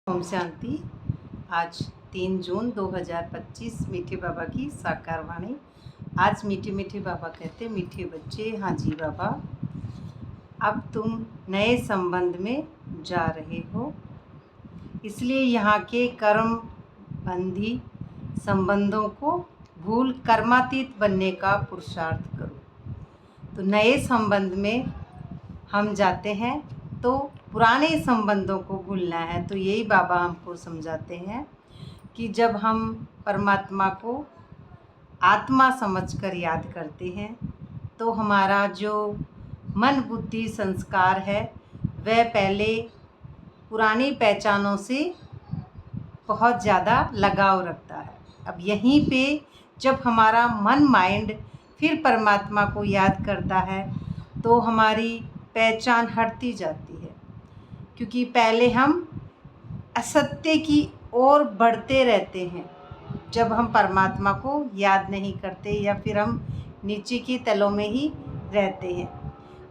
ओम शांति। आज 3 जून 2025 मीठे बाबा की साकार वाणी। आज मीठे मीठे बाबा कहते, मीठे बच्चे, हाँ जी बाबा, अब तुम नए संबंध में जा रहे हो, इसलिए यहाँ के कर्म बंधी संबंधों को भूल कर्मातीत बनने का पुरुषार्थ करो। तो नए संबंध में हम जाते हैं तो पुराने संबंधों को भूलना है। तो यही बाबा हमको समझाते हैं कि जब हम परमात्मा को आत्मा समझकर याद करते हैं तो हमारा जो मन बुद्धि संस्कार है वह पहले पुरानी पहचानों से बहुत ज़्यादा लगाव रखता है। अब यहीं पे जब हमारा मन माइंड फिर परमात्मा को याद करता है तो हमारी पहचान हटती जाती है, क्योंकि पहले हम असत्य की ओर बढ़ते रहते हैं जब हम परमात्मा को याद नहीं करते, या फिर हम नीचे के तलों में ही रहते हैं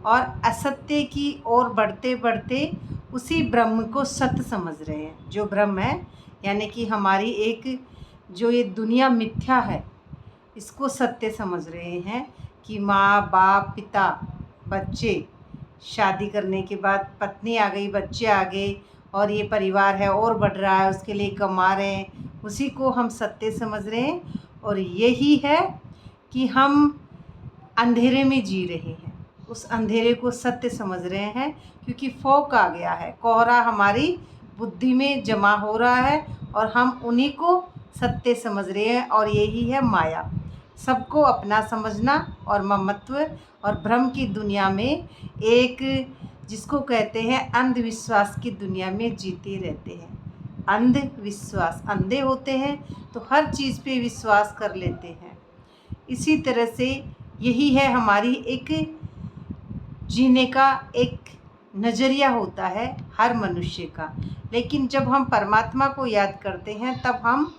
और असत्य की ओर बढ़ते बढ़ते उसी ब्रह्म को सत्य समझ रहे हैं। जो ब्रह्म है यानी कि हमारी एक जो ये दुनिया मिथ्या है, इसको सत्य समझ रहे हैं कि माँ बाप पिता बच्चे, शादी करने के बाद पत्नी आ गई, बच्चे आ गए और ये परिवार है और बढ़ रहा है, उसके लिए कमा रहे हैं, उसी को हम सत्य समझ रहे हैं। और यही है कि हम अंधेरे में जी रहे हैं, उस अंधेरे को सत्य समझ रहे हैं, क्योंकि फॉग आ गया है, कोहरा हमारी बुद्धि में जमा हो रहा है और हम उन्हीं को सत्य समझ रहे हैं। और यही है माया, सबको अपना समझना और ममत्व और भ्रम की दुनिया में, एक जिसको कहते हैं अंधविश्वास की दुनिया में जीते रहते हैं। अंधविश्वास, अंधे होते हैं तो हर चीज़ पे विश्वास कर लेते हैं। इसी तरह से यही है हमारी एक जीने का एक नज़रिया होता है हर मनुष्य का। लेकिन जब हम परमात्मा को याद करते हैं तब हम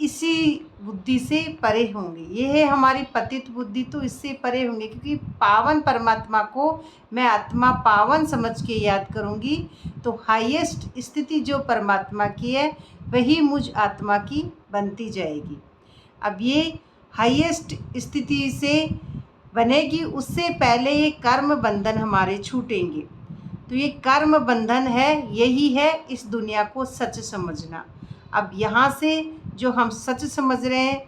इसी बुद्धि से परे होंगे। ये है हमारी पतित बुद्धि, तो इससे परे होंगे, क्योंकि पावन परमात्मा को मैं आत्मा पावन समझ के याद करूँगी तो हाईएस्ट स्थिति जो परमात्मा की है वही मुझ आत्मा की बनती जाएगी। अब ये हाईएस्ट स्थिति से बनेगी, उससे पहले ये कर्म बंधन हमारे छूटेंगे। तो ये कर्म बंधन है, यही है इस दुनिया को सच समझना। अब यहाँ से जो हम सच समझ रहे हैं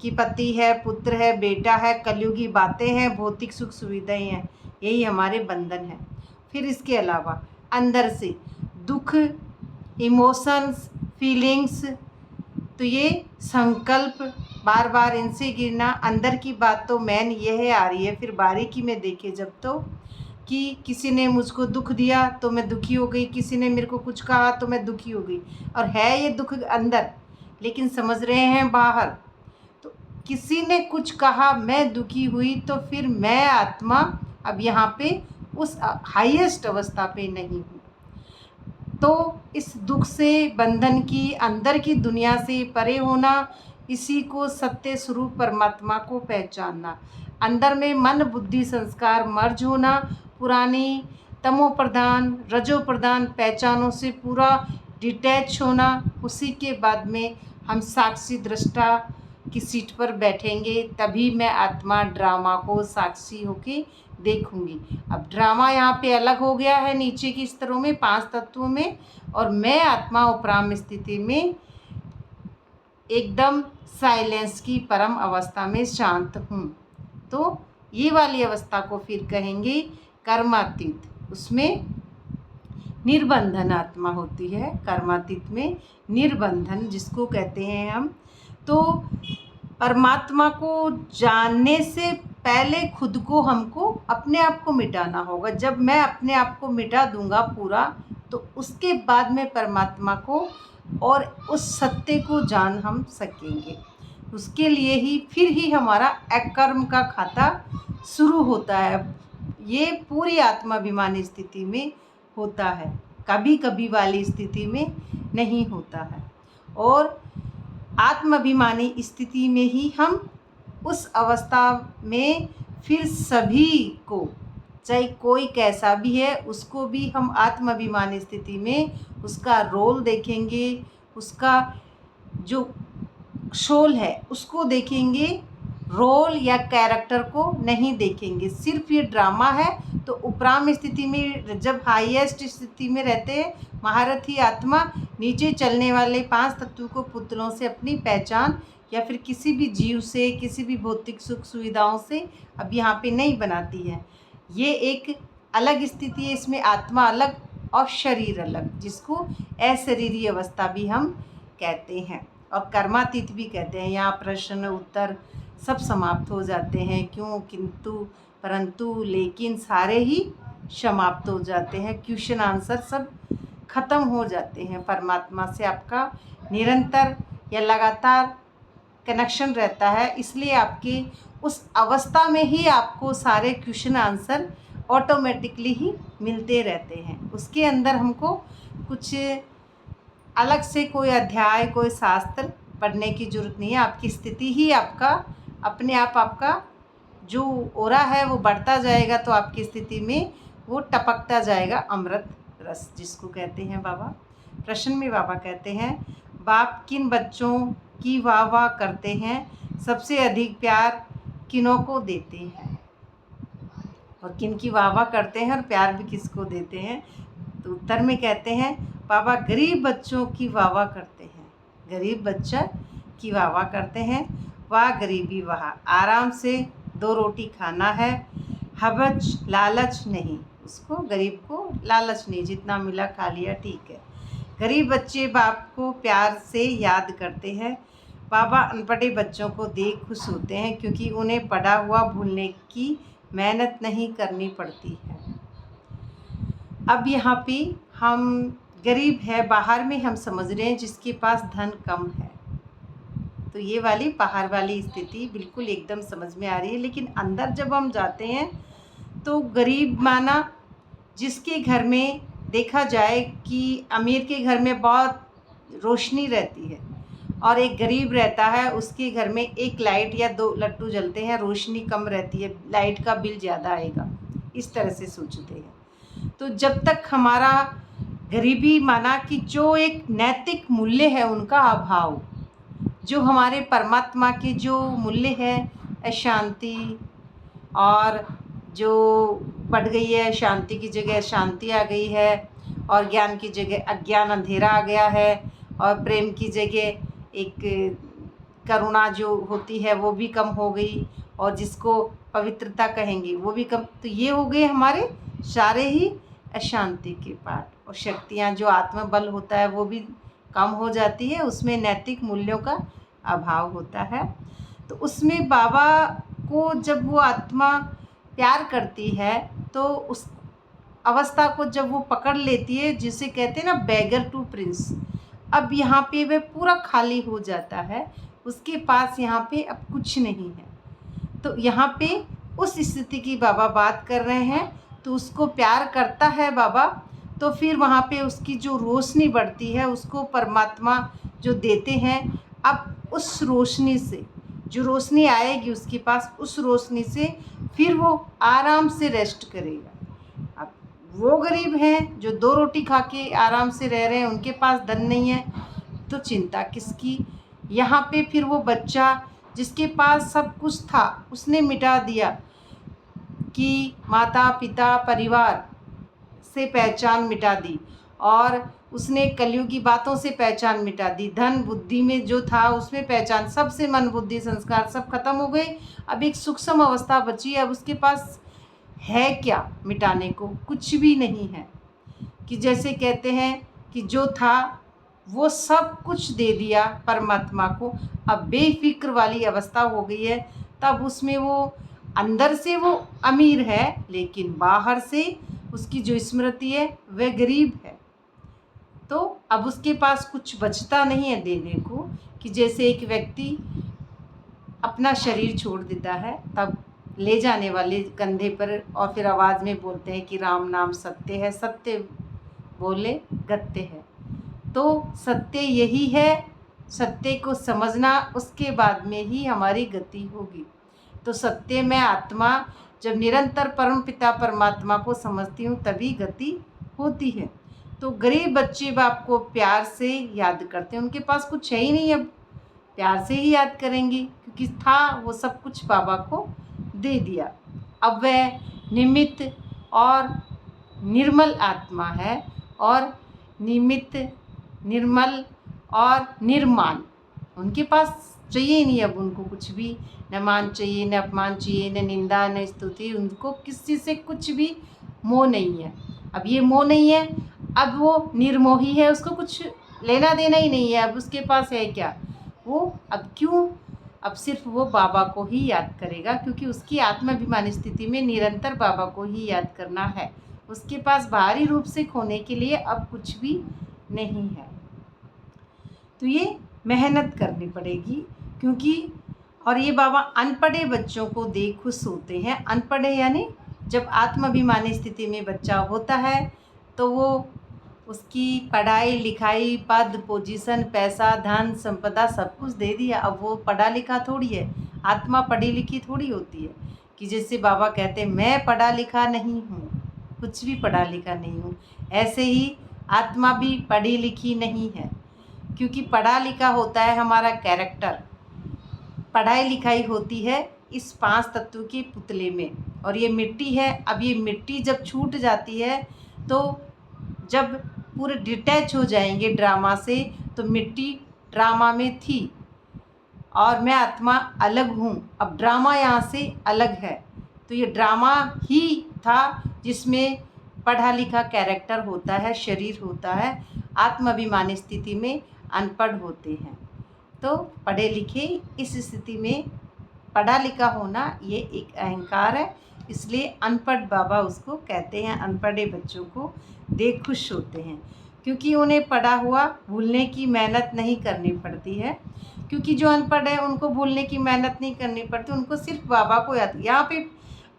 कि पति है, पुत्र है, बेटा है, कलयुगी बातें हैं, भौतिक सुख सुविधाएं हैं, यही हमारे बंधन हैं। फिर इसके अलावा अंदर से दुख, इमोशंस, फीलिंग्स, तो ये संकल्प बार बार इनसे गिरना, अंदर की बात तो मेन यह आ रही है। फिर बारीकी में देखे जब तो कि किसी ने मुझको दुख दिया तो मैं दुखी हो गई, किसी ने मेरे को कुछ कहा तो मैं दुखी हो गई, और है ये दुख अंदर लेकिन समझ रहे हैं बाहर। तो किसी ने कुछ कहा, मैं दुखी हुई, तो फिर मैं आत्मा अब यहाँ पे उस हाईएस्ट अवस्था पे नहीं हूँ। तो इस दुख से, बंधन की, अंदर की दुनिया से परे होना, इसी को सत्य स्वरूप परमात्मा को पहचानना। अंदर में मन बुद्धि संस्कार मर्ज होना, पुरानी तमो प्रधान रजो प्रधान पहचानों से पूरा डिटैच होना। उसी के बाद में हम साक्षी दृष्टा की सीट पर बैठेंगे, तभी मैं आत्मा ड्रामा को साक्षी होके देखूंगी। अब ड्रामा यहाँ पे अलग हो गया है नीचे की स्तरों में, 5 तत्वों में, और मैं आत्मा उपराम स्थिति में एकदम साइलेंस की परम अवस्था में शांत हूँ। तो ये वाली अवस्था को फिर कहेंगे कर्मातीत। उसमें निर्बंधन आत्मा होती है, कर्मातीत में निर्बंधन जिसको कहते हैं हम। तो परमात्मा को जानने से पहले खुद को हमको अपने आप को मिटाना होगा। जब मैं अपने आप को मिटा दूंगा पूरा, तो उसके बाद में परमात्मा को और उस सत्य को जान हम सकेंगे। उसके लिए ही फिर ही हमारा अकर्म का खाता शुरू होता है। ये पूरी आत्माभिमानी स्थिति में होता है, कभी कभी वाली स्थिति में नहीं होता है। और आत्माभिमानी स्थिति में ही हम उस अवस्था में फिर सभी को चाहे कोई कैसा भी है उसको भी हम आत्माभिमानी स्थिति में उसका रोल देखेंगे, उसका जो सोल है उसको देखेंगे, रोल या कैरेक्टर को नहीं देखेंगे। सिर्फ ये ड्रामा है। तो उपराम स्थिति में जब हाईएस्ट स्थिति में रहते हैं महारथी आत्मा, नीचे चलने वाले 5 तत्वों को पुतलों से अपनी पहचान या फिर किसी भी जीव से, किसी भी भौतिक सुख सुविधाओं से अब यहाँ पे नहीं बनाती है। ये एक अलग स्थिति है, इसमें आत्मा अलग और शरीर अलग, जिसको अशरीरी अवस्था भी हम कहते हैं और कर्मातीत भी कहते हैं। यहाँ प्रश्न उत्तर सब समाप्त हो जाते हैं, क्यों, किंतु, परंतु, लेकिन सारे ही समाप्त हो जाते हैं। क्वेश्चन आंसर सब खत्म हो जाते हैं। परमात्मा से आपका निरंतर या लगातार कनेक्शन रहता है, इसलिए आपकी उस अवस्था में ही आपको सारे क्वेश्चन आंसर ऑटोमेटिकली ही मिलते रहते हैं। उसके अंदर हमको कुछ अलग से कोई अध्याय, कोई शास्त्र पढ़ने की ज़रूरत नहीं है। आपकी स्थिति ही आपका अपने आप, आपका जो ओरा है वो बढ़ता जाएगा, तो आपकी स्थिति में वो टपकता जाएगा अमृत रस, जिसको कहते हैं बाबा। प्रश्न में बाबा कहते हैं, बाप किन बच्चों की वाह वाह करते हैं, सबसे अधिक प्यार किनों को देते हैं, और किन की वाह वाह करते हैं और प्यार भी किसको देते हैं। तो उत्तर में कहते हैं बाबा गरीब बच्चों की वाह वाह करते हैं। गरीब बच्चा की वाह वाह करते हैं। वाह गरीबी वाह, आराम से 2 रोटी खाना है, हवज लालच नहीं, उसको गरीब को लालच नहीं, जितना मिला खा लिया ठीक है। गरीब बच्चे बाप को प्यार से याद करते हैं। बाबा अनपढ़े बच्चों को देख खुश होते हैं, क्योंकि उन्हें पढ़ा हुआ भूलने की मेहनत नहीं करनी पड़ती है। अब यहाँ पे हम गरीब है, बाहर में हम समझ रहे हैं जिसके पास धन कम है, तो ये वाली बाहर वाली स्थिति बिल्कुल एकदम समझ में आ रही है। लेकिन अंदर जब हम जाते हैं तो गरीब माना जिसके घर में देखा जाए कि अमीर के घर में बहुत रोशनी रहती है और एक गरीब रहता है, उसके घर में 1 लाइट या 2 लट्टू जलते हैं, रोशनी कम रहती है, लाइट का बिल ज़्यादा आएगा, इस तरह से सोचते हैं। तो जब तक हमारा गरीबी माना कि जो एक नैतिक मूल्य है उनका अभाव, जो हमारे परमात्मा के जो मूल्य है, अशांति, और जो बढ़ गई है, शांति की जगह शांति आ गई है, और ज्ञान की जगह अज्ञान अंधेरा आ गया है, और प्रेम की जगह एक करुणा जो होती है वो भी कम हो गई, और जिसको पवित्रता कहेंगे वो भी कम। तो ये हो गए हमारे सारे ही अशांति के पाठ, और शक्तियाँ जो आत्मबल होता है वो भी कम हो जाती है, उसमें नैतिक मूल्यों का अभाव होता है। तो उसमें बाबा को जब वो आत्मा प्यार करती है तो उस अवस्था को जब वो पकड़ लेती है, जिसे कहते हैं ना बेगर टू प्रिंस, अब यहाँ पे वह पूरा खाली हो जाता है, उसके पास यहाँ पे अब कुछ नहीं है। तो यहाँ पे उस स्थिति की बाबा बात कर रहे हैं। तो उसको प्यार करता है बाबा, तो फिर वहाँ पे उसकी जो रोशनी बढ़ती है उसको परमात्मा जो देते हैं। अब उस रोशनी से जो रोशनी आएगी उसके पास, उस रोशनी से फिर वो आराम से रेस्ट करेगा। अब वो गरीब हैं जो 2 रोटी खा के आराम से रह रहे हैं, उनके पास धन नहीं है, तो चिंता किसकी। यहाँ पे फिर वो बच्चा जिसके पास सब कुछ था उसने मिटा दिया, कि माता पिता परिवार से पहचान मिटा दी, और उसने कलयुगी बातों से पहचान मिटा दी। धन बुद्धि में जो था उसमें पहचान, सबसे मन बुद्धि संस्कार सब खत्म हो गए। अब एक सूक्ष्म अवस्था बची है। अब उसके पास है क्या मिटाने को? कुछ भी नहीं है। कि जैसे कहते हैं कि जो था वो सब कुछ दे दिया परमात्मा को, अब बेफिक्र वाली अवस्था हो गई है। तब उसमें वो अंदर से वो अमीर है, लेकिन बाहर से उसकी जो स्मृति है वह गरीब है। तो अब उसके पास कुछ बचता नहीं है देने को। कि जैसे एक व्यक्ति अपना शरीर छोड़ देता है, तब ले जाने वाले कंधे पर और फिर आवाज़ में बोलते हैं कि राम नाम सत्य है, सत्य बोले गत्य है। तो सत्य यही है, सत्य को समझना, उसके बाद में ही हमारी गति होगी। तो सत्य में आत्मा जब निरंतर परम पिता परमात्मा को समझती हूँ तभी गति होती है। तो गरीब बच्चे बाप को प्यार से याद करते हैं, उनके पास कुछ है ही नहीं, अब प्यार से ही याद करेंगे क्योंकि था वो सब कुछ बाबा को दे दिया। अब वह निमित्त और निर्मल आत्मा है और निमित्त, निर्मल और निर्माण, उनके पास चाहिए ही नहीं अब उनको कुछ भी, न मान चाहिए, न अपमान चाहिए, न निंदा, न स्तुति, उनको किसी से कुछ भी मोह नहीं है। अब ये मोह नहीं है, अब वो निर्मोही है, उसको कुछ लेना देना ही नहीं है, अब उसके पास है क्या वो, अब क्यों, अब सिर्फ वो बाबा को ही याद करेगा क्योंकि उसकी आत्माभिमानी स्थिति में निरंतर बाबा को ही याद करना है। उसके पास बाहरी रूप से खोने के लिए अब कुछ भी नहीं है। तो ये मेहनत करनी पड़ेगी क्योंकि, और ये बाबा अनपढ़े बच्चों को देख खुश होते हैं। अनपढ़े यानी जब आत्माभिमानी स्थिति में बच्चा होता है तो वो उसकी पढ़ाई लिखाई, पद, पोजीशन, पैसा, धन, संपदा सब कुछ दे दिया, अब वो पढ़ा लिखा थोड़ी है, आत्मा पढ़ी लिखी थोड़ी होती है। कि जैसे बाबा कहते हैं मैं पढ़ा लिखा नहीं हूँ, कुछ भी पढ़ा लिखा नहीं हूँ, ऐसे ही आत्मा भी पढ़ी लिखी नहीं है क्योंकि पढ़ा लिखा होता है हमारा कैरेक्टर, पढ़ाई लिखाई होती है इस 5 तत्व के पुतले में, और ये मिट्टी है। अब ये मिट्टी जब छूट जाती है तो जब पूरे डिटैच हो जाएंगे ड्रामा से, तो मिट्टी ड्रामा में थी और मैं आत्मा अलग हूँ, अब ड्रामा यहाँ से अलग है। तो ये ड्रामा ही था जिसमें पढ़ा लिखा कैरेक्टर होता है, शरीर होता है, आत्माभिमानी स्थिति में अनपढ़ होते हैं। तो पढ़े लिखे इस स्थिति में पढ़ा लिखा होना ये एक अहंकार है, इसलिए अनपढ़ बाबा उसको कहते हैं। अनपढ़े बच्चों को देख खुश होते हैं क्योंकि उन्हें पढ़ा हुआ भूलने की मेहनत नहीं करनी पड़ती है, क्योंकि जो अनपढ़ है उनको भूलने की मेहनत नहीं करनी पड़ती, उनको सिर्फ बाबा को याद। यहाँ पे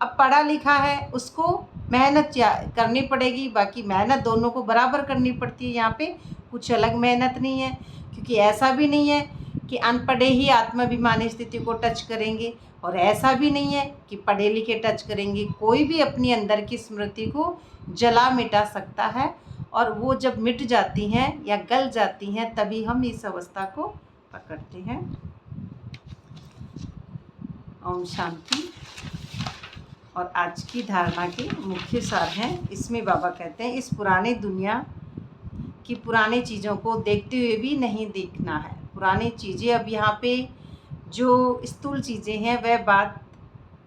अब पढ़ा लिखा है उसको मेहनत करनी पड़ेगी, बाकी मेहनत दोनों को बराबर करनी पड़ती है। यहाँ पे कुछ अलग मेहनत नहीं है क्योंकि ऐसा भी नहीं है कि अनपढ़े ही आत्माभिमानी स्थिति को टच करेंगे और ऐसा भी नहीं है कि पढ़े लिखे टच करेंगे। कोई भी अपनी अंदर की स्मृति को जला मिटा सकता है और वो जब मिट जाती हैं या गल जाती हैं तभी हम इस अवस्था को पकड़ते हैं। ओम शांति। और आज की धारणा के मुख्य सार हैं, इसमें बाबा कहते हैं इस पुराने दुनिया की पुरानी चीज़ों को देखते हुए भी नहीं देखना है। पुरानी चीज़ें, अब यहाँ पे जो स्थूल चीज़ें हैं वह बात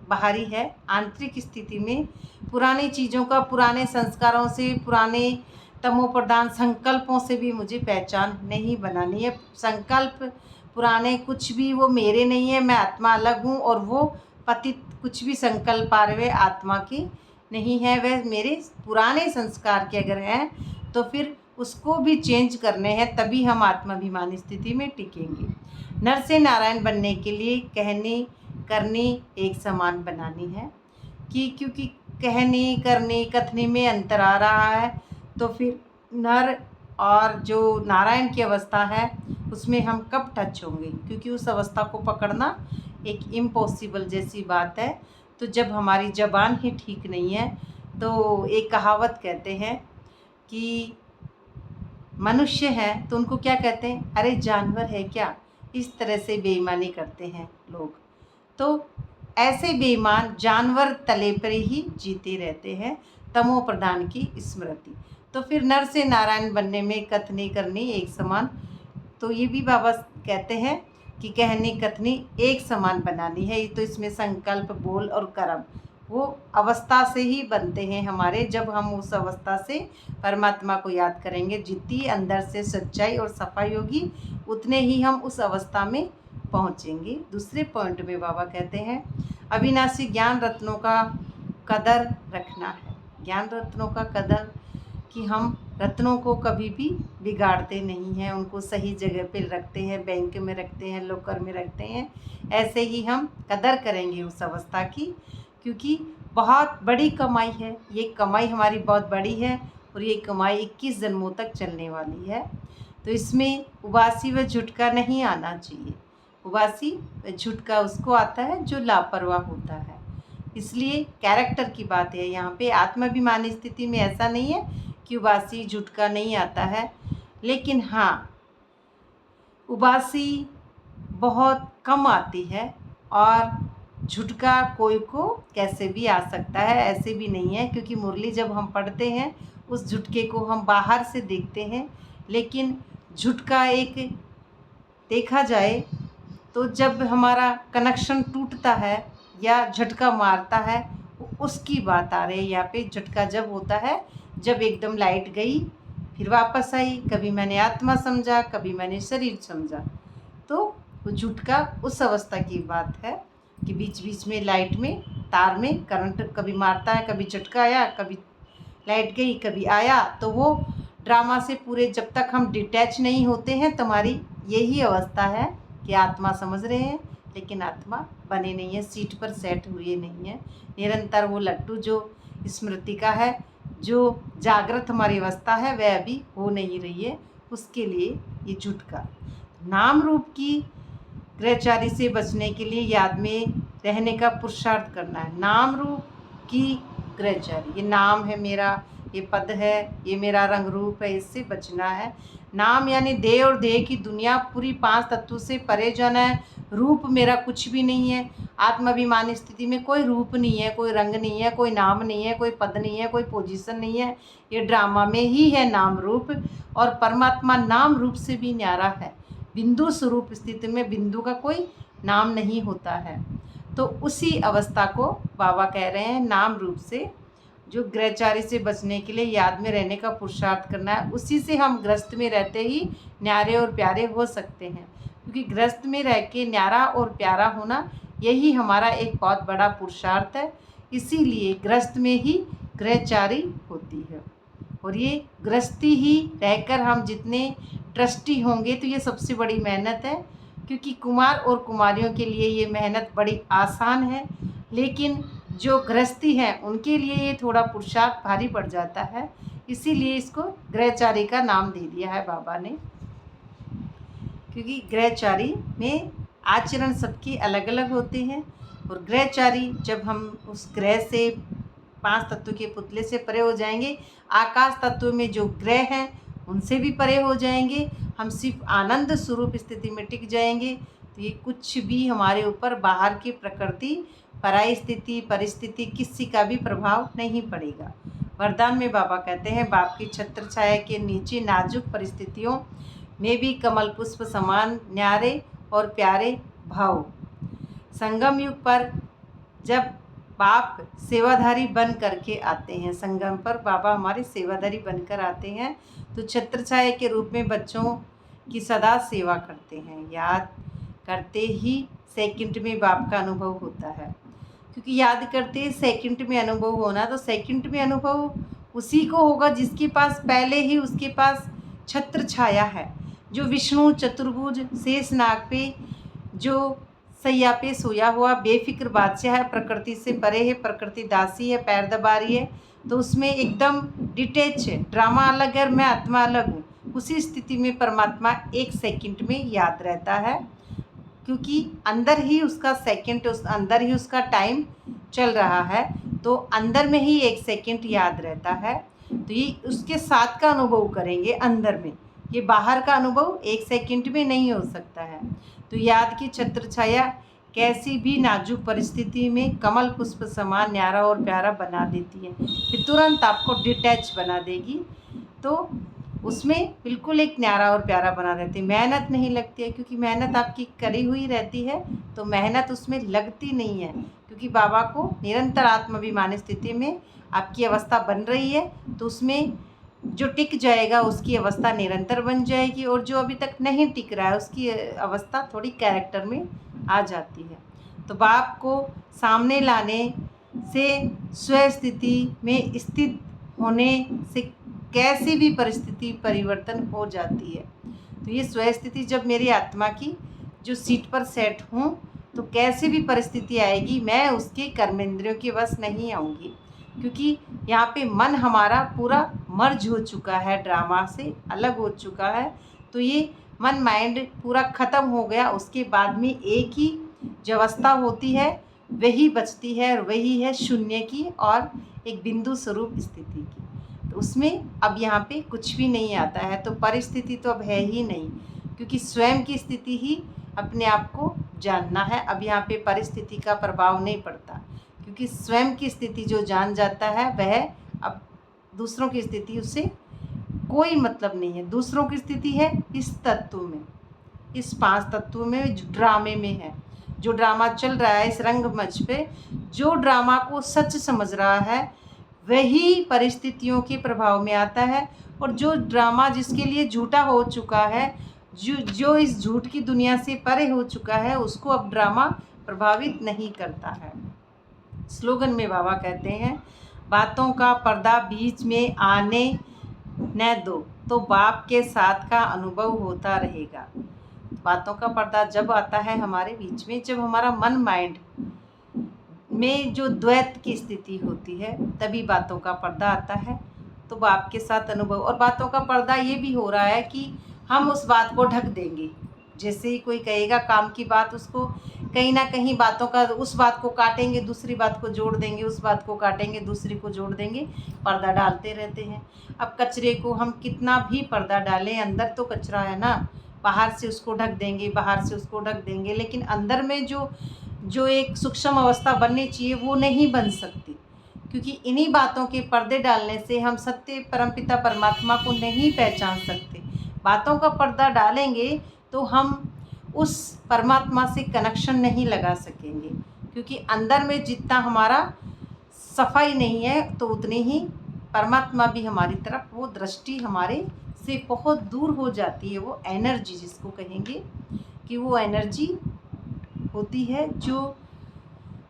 बाहरी है, आंतरिक स्थिति में पुरानी चीज़ों का, पुराने संस्कारों से, पुराने तमोप्रधान संकल्पों से भी मुझे पहचान नहीं बनानी है। संकल्प पुराने कुछ भी वो मेरे नहीं है, मैं आत्मा अलग हूँ, और वो पतित कुछ भी संकल्प आ रहे आत्मा के नहीं है, वह मेरे पुराने संस्कार के अगर हैं तो फिर उसको भी चेंज करने हैं, तभी हम आत्माभिमानी स्थिति में टिकेंगे। नर से नारायण बनने के लिए कहनी करनी एक समान बनानी है कि क्योंकि कहनी करनी कथनी में अंतर आ रहा है, तो फिर नर और जो नारायण की अवस्था है उसमें हम कब टच होंगे, क्योंकि उस अवस्था को पकड़ना एक इम्पॉसिबल जैसी बात है। तो जब हमारी ज़बान ही ठीक नहीं है, तो एक कहावत कहते हैं कि मनुष्य हैं तो उनको क्या कहते हैं, अरे जानवर है क्या, इस तरह से बेईमानी करते हैं लोग। तो ऐसे बेईमान जानवर तले पर ही जीते रहते हैं, तमो प्रधान की स्मृति। तो फिर नर से नारायण बनने में कथनी करनी एक समान, तो ये भी बाबा कहते हैं कि कहनी कथनी एक समान बनानी है। तो इसमें संकल्प, बोल और कर्म वो अवस्था से ही बनते हैं हमारे। जब हम उस अवस्था से परमात्मा को याद करेंगे, जितनी अंदर से सच्चाई और सफाई होगी उतने ही हम उस अवस्था में पहुंचेंगे। दूसरे पॉइंट में बाबा कहते हैं अविनाशी ज्ञान रत्नों का कदर रखना है। ज्ञान रत्नों का कदर कि हम रत्नों को कभी भी बिगाड़ते नहीं हैं, उनको सही जगह पे रखते हैं, बैंक में रखते हैं, लॉकर में रखते हैं। ऐसे ही हम कदर करेंगे उस अवस्था की, क्योंकि बहुत बड़ी कमाई है, ये कमाई हमारी बहुत बड़ी है और ये कमाई 21 जन्मों तक चलने वाली है। तो इसमें उबासी व झुटका नहीं आना चाहिए। उबासी व झुटका उसको आता है जो लापरवाह होता है। इसलिए कैरेक्टर की बात है यहाँ पे। आत्माभिमानी स्थिति में ऐसा नहीं है कि उबासी झुटका नहीं आता है, लेकिन हाँ, उबासी बहुत कम आती है और झुटका कोई को कैसे भी आ सकता है, ऐसे भी नहीं है। क्योंकि मुरली जब हम पढ़ते हैं उस झुटके को हम बाहर से देखते हैं, लेकिन झुटका एक देखा जाए तो जब हमारा कनेक्शन टूटता है या झटका मारता है, उसकी बात आ रही है यहाँ पे। झटका जब होता है जब एकदम लाइट गई फिर वापस आई, कभी मैंने आत्मा समझा, कभी मैंने शरीर समझा, तो वो झुटका उस अवस्था की बात है कि बीच बीच में लाइट में तार में करंट कभी मारता है, कभी झटका आया, कभी लाइट गई, कभी आया। तो वो ड्रामा से पूरे जब तक हम डिटैच नहीं होते हैं, तुम्हारी यही अवस्था है कि आत्मा समझ रहे हैं लेकिन आत्मा बने नहीं है, सीट पर सेट हुए नहीं है। निरंतर वो लट्टू जो स्मृति का है, जो जागृत हमारी अवस्था है, वह अभी हो नहीं रही है। उसके लिए ये झुटका। नाम रूप की ग्रहचारी से बचने के लिए याद में रहने का पुरुषार्थ करना है। नाम रूप की ग्रहचारी, ये नाम है मेरा, ये पद है, ये मेरा रंग रूप है, इससे बचना है। नाम यानी देह और देह की दुनिया पूरी 5 तत्वों से परे जाना है। रूप मेरा कुछ भी नहीं है। आत्माभिमानी स्थिति में कोई रूप नहीं है, कोई रंग नहीं है, कोई नाम नहीं है, कोई पद नहीं है, कोई पोजीशन नहीं है। ये ड्रामा में ही है नाम रूप, और परमात्मा नाम रूप से भी न्यारा है। बिंदु स्वरूप स्थिति में बिंदु का कोई नाम नहीं होता है। तो उसी अवस्था को बाबा कह रहे हैं नाम रूप से, जो ग्रहचारी से बचने के लिए याद में रहने का पुरुषार्थ करना है। उसी से हम ग्रस्त में रहते ही न्यारे और प्यारे हो सकते हैं, क्योंकि ग्रस्त में रह के न्यारा और प्यारा होना यही हमारा एक बहुत बड़ा पुरुषार्थ है। इसीलिए ग्रस्त में ही ग्रहचारी होती है, और ये गृहस्थी ही रहकर हम जितने ट्रस्टी होंगे तो ये सबसे बड़ी मेहनत है। क्योंकि कुमार और कुमारियों के लिए ये मेहनत बड़ी आसान है, लेकिन जो गृहस्थी है उनके लिए ये थोड़ा पुरुषार्थ भारी पड़ जाता है। इसीलिए इसको ग्रहचारी का नाम दे दिया है बाबा ने, क्योंकि ग्रहचारी में आचरण सबके अलग अलग होते हैं। और ग्रहचारी जब हम उस ग्रह से 5 तत्व के पुतले से परे हो जाएंगे, आकाश तत्व में जो ग्रह हैं उनसे भी परे हो जाएंगे, हम सिर्फ आनंद स्वरूप स्थिति में टिक जाएंगे। तो ये कुछ भी हमारे ऊपर बाहर की प्रकृति, पराई स्थिति, परिस्थिति किसी का भी प्रभाव नहीं पड़ेगा। वरदान में बाबा कहते हैं, बाप की छत्र छाया के नीचे नाजुक परिस्थितियों में भी कमल पुष्प समान न्यारे और प्यारे भाव। संगम युग पर जब बाप सेवाधारी बन करके आते हैं, संगम पर बाबा हमारे सेवाधारी बनकर आते हैं, तो छत्र छाया के रूप में बच्चों की सदा सेवा करते हैं। याद करते ही सेकंड में बाप का अनुभव होता है, क्योंकि याद करते सेकंड में अनुभव होना, तो सेकंड में अनुभव उसी को होगा जिसके पास पहले ही उसके पास छत्र छाया है। जो विष्णु चतुर्भुज शेष नाग पे जो सैया पे सोया हुआ बेफिक्र बादशाह है, प्रकृति से परे है, प्रकृति दासी है, पैर दबा रही है, तो उसमें एकदम डिटेच है। ड्रामा अलग है, मैं आत्मा अलग हूँ। उसी स्थिति में परमात्मा एक सेकंड में याद रहता है, क्योंकि अंदर ही उसका सेकंड, उस अंदर ही उसका टाइम चल रहा है, तो अंदर में ही एक सेकंड याद रहता है। तो ये उसके साथ का अनुभव करेंगे अंदर में, ये बाहर का अनुभव एक सेकंड में नहीं हो सकता है। तो याद की छत्र छाया कैसी भी नाजुक परिस्थिति में कमल पुष्प समान न्यारा और प्यारा बना देती है, फिर तुरंत आपको डिटैच बना देगी। तो उसमें बिल्कुल एक न्यारा और प्यारा बना देती है। मेहनत नहीं लगती है, क्योंकि मेहनत आपकी करी हुई रहती है, तो मेहनत उसमें लगती नहीं है। क्योंकि बाबा को निरंतर आत्माभिमानी स्थिति में आपकी अवस्था बन रही है, तो उसमें जो टिक जाएगा उसकी अवस्था निरंतर बन जाएगी, और जो अभी तक नहीं टिक रहा है उसकी अवस्था थोड़ी कैरेक्टर में आ जाती है। तो बाप को सामने लाने से स्वस्थिति में स्थित होने से कैसी भी परिस्थिति परिवर्तन हो जाती है। तो ये स्वस्थिति जब मेरी आत्मा की जो सीट पर सेट हूँ, तो कैसी भी परिस्थिति आएगी मैं उसके कर्मेंद्रियों के वश नहीं आऊँगी, क्योंकि यहाँ पे मन हमारा पूरा मर्ज हो चुका है, ड्रामा से अलग हो चुका है। तो ये मन माइंड पूरा ख़त्म हो गया। उसके बाद में एक ही जो अवस्था होती है वही बचती है, और वही है शून्य की और एक बिंदु स्वरूप स्थिति की। तो उसमें अब यहाँ पे कुछ भी नहीं आता है, तो परिस्थिति तो अब है ही नहीं, क्योंकि स्वयं की स्थिति ही अपने आप को जानना है। अब यहाँ पे परिस्थिति का प्रभाव नहीं पड़ता, क्योंकि स्वयं की स्थिति जो जान जाता है वह अब दूसरों की स्थिति उससे कोई मतलब नहीं है। दूसरों की स्थिति है इस तत्व में, इस 5 तत्वों में, जो ड्रामे में है, जो ड्रामा चल रहा है इस रंगमंच पे, जो ड्रामा को सच समझ रहा है वही परिस्थितियों के प्रभाव में आता है, और जो ड्रामा जिसके लिए झूठा हो चुका है, जो इस झूठ की दुनिया से परे हो चुका है, उसको अब ड्रामा प्रभावित नहीं करता है। स्लोगन में बाबा कहते हैं, बातों का पर्दा बीच में आने न दो, तो बाप के साथ का अनुभव होता रहेगा। बातों का पर्दा जब आता है हमारे बीच में, जब हमारा मन माइंड में जो द्वैत की स्थिति होती है, तभी बातों का पर्दा आता है। तो बाप के साथ अनुभव, और बातों का पर्दा ये भी हो रहा है कि हम उस बात को ढक देंगे। जैसे ही कोई कहेगा काम की बात, उसको कहीं ना कहीं बातों का, उस बात को काटेंगे, दूसरी बात को जोड़ देंगे, उस बात को काटेंगे, दूसरी को जोड़ देंगे, पर्दा डालते रहते हैं। अब कचरे को हम कितना भी पर्दा डालें, अंदर तो कचरा है ना, बाहर से उसको ढक देंगे, बाहर से उसको ढक देंगे, लेकिन अंदर में जो एक सूक्ष्म अवस्था बननी चाहिए वो नहीं बन सकती, क्योंकि इन्हीं बातों के पर्दे डालने से हम सत्य परमपिता परमात्मा को नहीं पहचान सकते। बातों का पर्दा डालेंगे तो हम उस परमात्मा से कनेक्शन नहीं लगा सकेंगे, क्योंकि अंदर में जितना हमारा सफाई नहीं है, तो उतनी ही परमात्मा भी हमारी तरफ, वो दृष्टि हमारे से बहुत दूर हो जाती है। वो एनर्जी जिसको कहेंगे कि वो एनर्जी होती है जो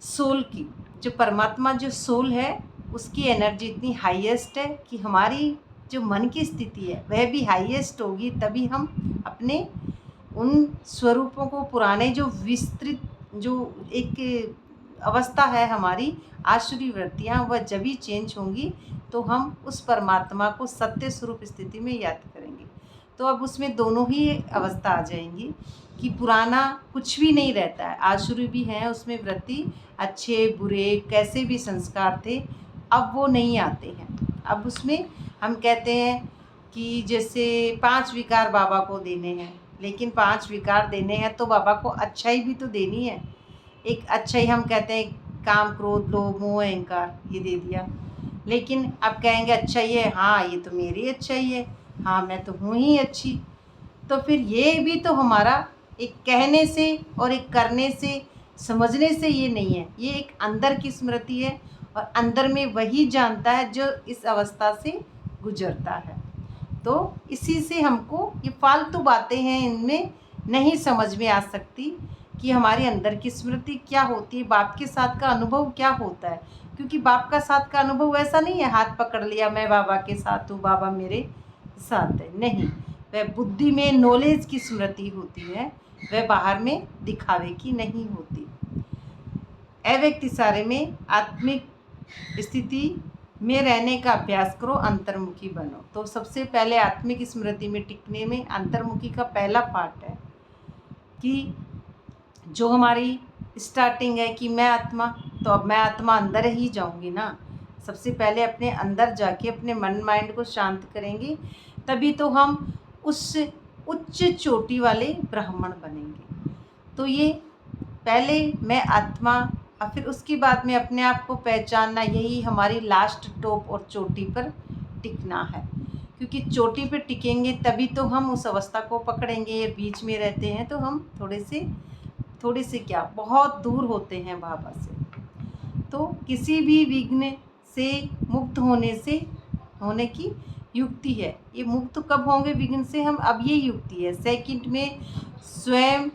सोल की, जो परमात्मा जो सोल है उसकी एनर्जी इतनी हाईएस्ट है कि हमारी जो मन की स्थिति है वह भी हाईएस्ट होगी, तभी हम अपने उन स्वरूपों को, पुराने जो विस्तृत जो एक अवस्था है हमारी आसुरी वृत्तियाँ, वह जब भी चेंज होंगी तो हम उस परमात्मा को सत्य स्वरूप स्थिति में याद करेंगे। तो अब उसमें दोनों ही अवस्था आ जाएंगी कि पुराना कुछ भी नहीं रहता है, आसुरी भी हैं उसमें वृत्ति, अच्छे बुरे कैसे भी संस्कार थे अब वो नहीं आते हैं। अब उसमें हम कहते हैं कि जैसे 5 विकार बाबा को देने हैं, लेकिन 5 विकार देने हैं तो बाबा को अच्छाई भी तो देनी है। एक अच्छाई हम कहते हैं काम क्रोध लोभ मोह अहंकार, ये दे दिया, लेकिन अब कहेंगे अच्छाई है, हाँ ये तो मेरी अच्छाई है, हाँ मैं तो हूँ ही अच्छी। तो फिर ये भी तो हमारा एक कहने से और एक करने से, समझने से ये नहीं है, ये एक अंदर की स्मृति है, और अंदर में वही जानता है जो इस अवस्था से गुजरता है। तो इसी से हमको ये फालतू बातें हैं, इनमें नहीं समझ में आ सकती कि हमारे अंदर की स्मृति क्या होती है, बाप के साथ का अनुभव क्या होता है। क्योंकि बाप का साथ का अनुभव ऐसा नहीं है हाथ पकड़ लिया मैं बाबा के साथ हूँ, बाबा मेरे साथ है, नहीं। वह बुद्धि में नॉलेज की स्मृति होती है, वह बाहर में दिखावे की नहीं होती। अव्यक्त इशारे में आत्मिक स्थिति में रहने का अभ्यास करो, अंतर्मुखी बनो। तो सबसे पहले आत्मिक स्मृति में टिकने में अंतर्मुखी का पहला पार्ट है कि जो हमारी स्टार्टिंग है कि मैं आत्मा, तो अब मैं आत्मा अंदर ही जाऊंगी ना। सबसे पहले अपने अंदर जाके अपने मन माइंड को शांत करेंगे, तभी तो हम उस उच्च चोटी वाले ब्राह्मण बनेंगे। तो ये पहले मैं आत्मा, और फिर उसके बाद में अपने आप को पहचानना, यही हमारी लास्ट टॉप और चोटी पर टिकना है। क्योंकि चोटी पर टिकेंगे तभी तो हम उस अवस्था को पकड़ेंगे। बीच में रहते हैं तो हम थोड़े से क्या बहुत दूर होते हैं बाबा से। तो किसी भी विघ्न से मुक्त होने की युक्ति है। ये मुक्त कब होंगे विघ्न से हम, अब ये युक्ति है सेकंड में स्वयं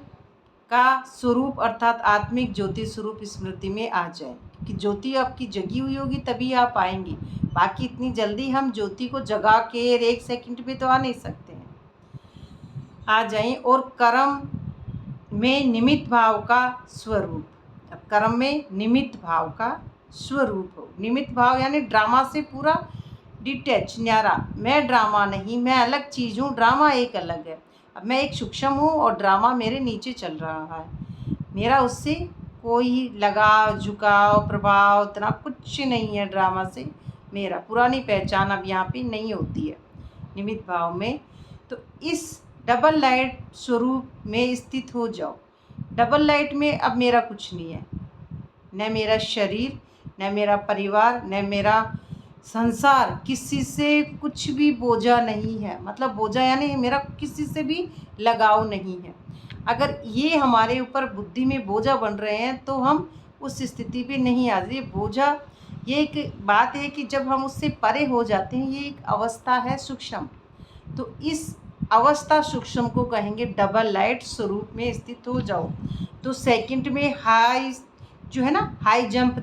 का स्वरूप अर्थात आत्मिक ज्योति स्वरूप स्मृति में आ जाए, कि ज्योति आपकी जगी हुई होगी तभी आप आएंगी। बाकी इतनी जल्दी हम ज्योति को जगा के 1 सेकंड में तो आ नहीं सकते हैं, आ जाएं। और कर्म में निमित्त भाव का स्वरूप, अब कर्म में निमित्त भाव का स्वरूप हो। निमित्त भाव यानी ड्रामा से पूरा डिटैच, न्यारा। मैं ड्रामा नहीं, मैं अलग चीज़ हूँ, ड्रामा एक अलग है। अब मैं एक सूक्ष्म हूँ और ड्रामा मेरे नीचे चल रहा है, मेरा उससे कोई लगाव झुकाव प्रभाव इतना कुछ नहीं है ड्रामा से मेरा। पुरानी पहचान अब यहाँ पे नहीं होती है निमित्त भाव में। तो इस डबल लाइट स्वरूप में स्थित हो जाओ। डबल लाइट में अब मेरा कुछ नहीं है, न मेरा शरीर, न मेरा परिवार, न मेरा संसार, किसी से कुछ भी बोझा नहीं है। मतलब बोझा यानी मेरा किसी से भी लगाव नहीं है। अगर ये हमारे ऊपर बुद्धि में बोझा बन रहे हैं तो हम उस स्थिति पे नहीं आ रही। बोझा ये एक बात है कि जब हम उससे परे हो जाते हैं, ये एक अवस्था है सूक्ष्म। तो इस अवस्था सूक्ष्म को कहेंगे डबल लाइट स्वरूप में स्थित हो जाओ। तो सेकंड में हाई जो है ना, हाई जंप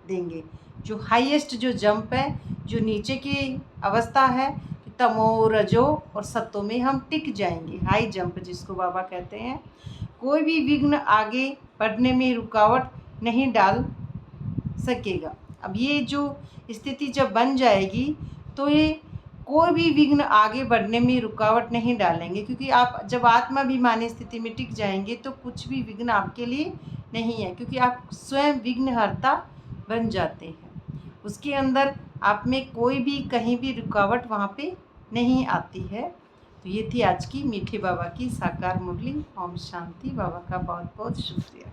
देंगे। जो हाईएस्ट जो जंप है, जो नीचे की अवस्था है, तमो रजो और सत्तो में हम टिक जाएंगे। हाई जंप जिसको बाबा कहते हैं। कोई भी विघ्न आगे बढ़ने में रुकावट नहीं डाल सकेगा। अब ये जो स्थिति जब बन जाएगी तो ये कोई भी विघ्न आगे बढ़ने में रुकावट नहीं डालेंगे, क्योंकि आप जब आत्माभिमानी स्थिति में टिक जाएंगे तो कुछ भी विघ्न आपके लिए नहीं है, क्योंकि आप स्वयं विघ्नहर्ता बन जाते हैं। उसके अंदर आप में कोई भी कहीं भी रुकावट वहाँ पे नहीं आती है। तो ये थी आज की मीठे बाबा की साकार मुरली। ओम शांति। बाबा का बहुत बहुत शुक्रिया।